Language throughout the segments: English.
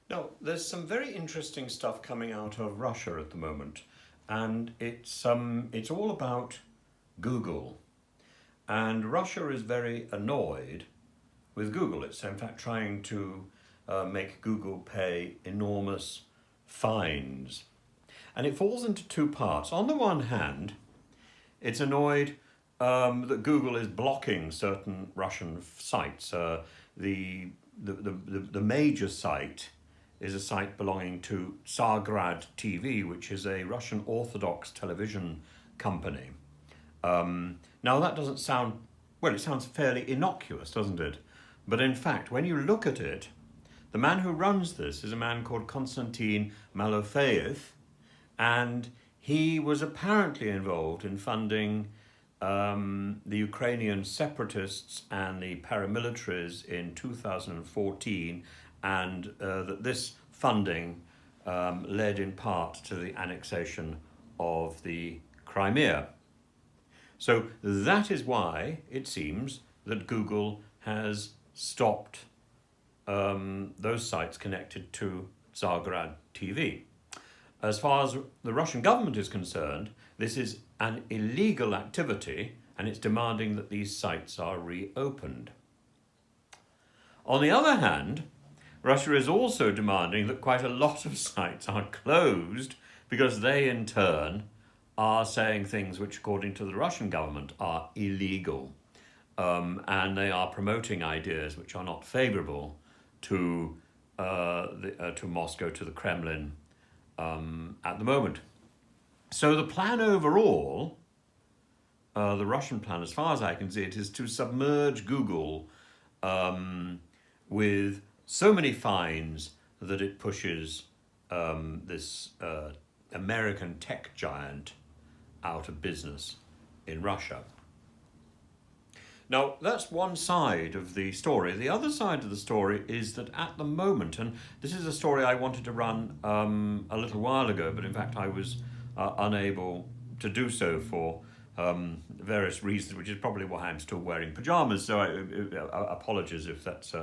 Now, there's some very interesting stuff coming out of Russia at the moment, and it's all about Google. And Russia is very annoyed with Google. It's in fact trying to make Google pay enormous fines. And it falls into two parts. On the one hand, it's annoyed that Google is blocking certain Russian sites. The major site is a site belonging to Tsargrad TV, which is a Russian Orthodox television company. Now that doesn't sound, well, it sounds fairly innocuous, doesn't it? But in fact, when you look at it, the man who runs this is a man called Konstantine malofeev, and he was apparently involved in funding the Ukrainian separatists and the paramilitaries in 2014, and that this funding led in part to the annexation of the Crimea. So that is why it seems that Google has stopped those sites connected to Tsargrad TV. As far as the Russian government is concerned, this is an illegal activity, and it's demanding that these sites are reopened. On the other hand, Russia is also demanding that quite a lot of sites are closed because they in turn are saying things which, according to the Russian government, are illegal. And they are promoting ideas which are not favourable to Moscow, to the Kremlin at the moment. So the plan overall, the Russian plan, as far as I can see it, is to submerge Google with so many fines that it pushes this American tech giant out of business in Russia. Now, that's one side of the story. The other side of the story is that at the moment, and this is a story I wanted to run a little while ago, but in fact I was unable to do so for various reasons, which is probably why I'm still wearing pajamas, so apologies if that's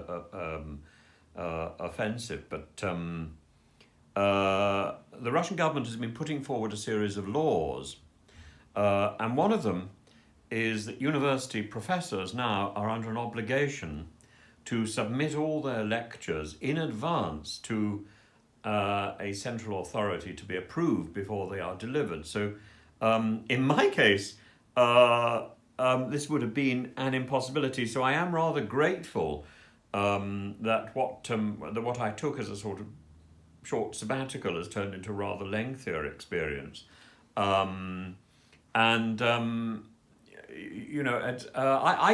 offensive. But the Russian government has been putting forward a series of laws, and one of them is that university professors now are under an obligation to submit all their lectures in advance to a central authority to be approved before they are delivered. So in my case, this would have been an impossibility. So I am rather grateful that what I took as a sort of short sabbatical has turned into a rather lengthier experience. I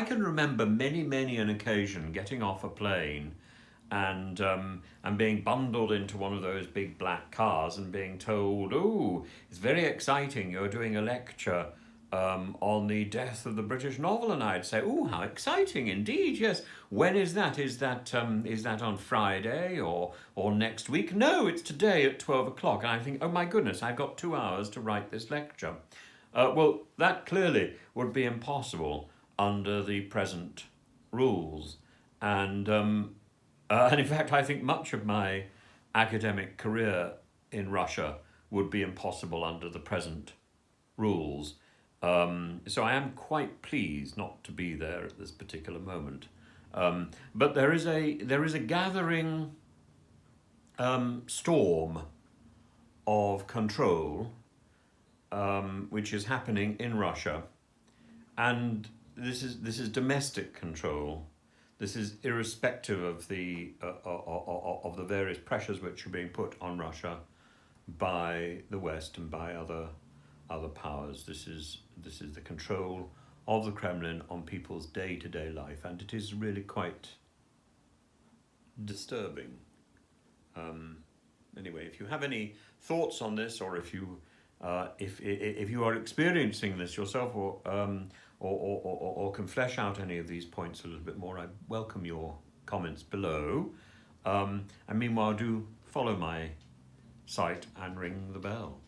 can remember many an occasion getting off a plane and being bundled into one of those big black cars and being told, "Oh, it's very exciting, you're doing a lecture on the death of the British novel," and I'd say, "Oh, how exciting indeed! Yes, when is that? Is that on Friday or next week?" "No, it's today at 12 o'clock." And I think, "Oh my goodness, I've got 2 hours to write this lecture." Well, that clearly would be impossible under the present rules, and in fact, I think much of my academic career in Russia would be impossible under the present rules. So I am quite pleased not to be there at this particular moment. But there is a gathering storm of control which is happening in Russia, and this is domestic control. This is irrespective of the various pressures which are being put on Russia by the West and by other powers. This is the control of the Kremlin on people's day-to-day life, and it is really quite disturbing. Anyway, if you have any thoughts on this, or if you are experiencing this yourself, or can flesh out any of these points a little bit more, I welcome your comments below. And meanwhile, do follow my site and ring the bell.